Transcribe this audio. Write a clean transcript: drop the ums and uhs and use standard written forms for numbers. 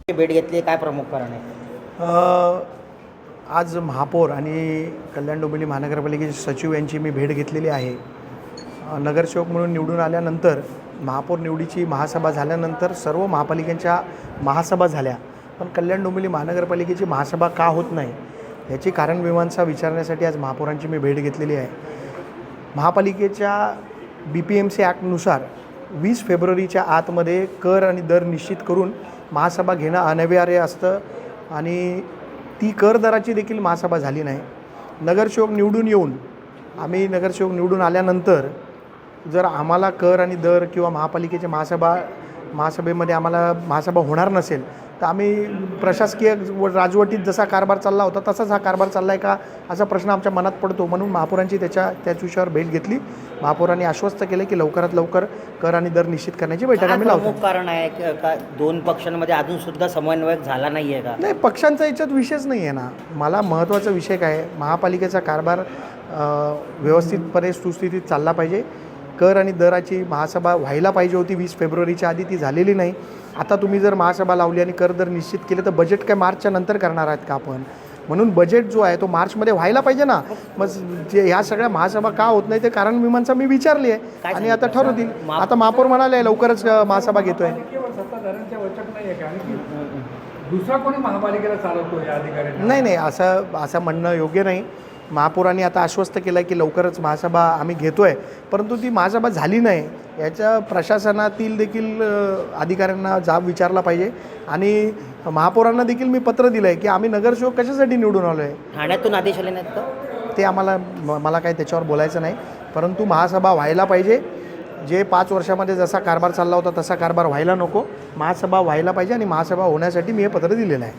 भेट घेतली, काय प्रमुख कारण आहे? आज महापौर आणि कल्याण डोंबिवली महानगरपालिकेचे सचिव यांची मी भेट घेतलेली आहे. नगरसेवक म्हणून निवडून आल्यानंतर महापौर निवडीची महासभा झाल्यानंतर सर्व महापालिकेच्या महासभा झाल्या, पण कल्याण डोंबिवली महानगरपालिकेची महासभा का होत नाही याची कारणमीमांसा विचारण्यासाठी आज महापौरांची मी भेट घेतलेली आहे. महापालिकेच्या BPMC ॲक्टनुसार 20 फेब्रुवारीच्या आतमध्ये कर आणि दर निश्चित करून महासभा घेणं अनिवार्य असतं आणि ती कर दराची देखील महासभा झाली नाही. नगरसेवक निवडून येऊन आम्ही नगरसेवक निवडून आल्यानंतर जर आम्हाला कर आणि दर किंवा महापालिकेच्या महासभेमध्ये आम्हाला महासभा होणार नसेल तर आम्ही प्रशासकीय राजवटीत जसा कारभार चालला होता तसाच हा कारभार चालला आहे का असा प्रश्न आमच्या मनात पडतो. म्हणून महापौरांची त्याच विषयावर भेट घेतली. महापौरांनी आश्वस्त केले की लवकरात लवकर कर आणि दर निश्चित करण्याची बैठक आम्ही लावतो. प्रमुख कारण आहे का दोन पक्षांमध्ये अजूनसुद्धा समन्वय झाला नाही आहे का? नाही, पक्षांचा याच्यात विषयच नाही आहे ना. मला महत्त्वाचा विषय काय आहे, महापालिकेचा कारभार व्यवस्थितपणे सुस्थितीत चालला पाहिजे. कर आणि दराची महासभा व्हायला पाहिजे होती 20 फेब्रुवारीच्या आधी, ती झालेली नाही. आता तुम्ही जर महासभा लावली आणि कर दर निश्चित केले तर बजेट काय मार्चच्या नंतर करणार आहेत का आपण? म्हणून बजेट जो आहे तो मार्चमध्ये व्हायला पाहिजे ना. मग जे ह्या सगळ्या महासभा का होत नाही ते कारण मीमांसा मी विचारली आहे आणि आता ठरवतील. आता महापौर म्हणाले लवकरच महासभा घेतोय. सत्ताधाऱ्यांच्या वचक नाही आहे कारण की दुसरा कोणी महापालिकेला चालवतो या अधिकाऱ्यांना? नाही, असं म्हणणं योग्य नाही. महापौरांनी आता आश्वस्त केलं की लवकरच महासभा आम्ही घेतो आहे, परंतु ती महासभा झाली नाही याच्या प्रशासनातील देखील अधिकाऱ्यांना जाब विचारला पाहिजे. आणि महापौरांना देखील मी पत्र दिलं आहे की आम्ही नगरसेवक कशासाठी निवडून आलो आहे. ठाण्यातून आदेश आले नाहीत का? ते मला काही त्याच्यावर बोलायचं नाही, परंतु महासभा व्हायला पाहिजे. जे 5 वर्षामध्ये जसा कारभार चालला होता तसा कारभार व्हायला नको. महासभा व्हायला पाहिजे आणि महासभा होण्यासाठी मी हे पत्र दिलेलं आहे.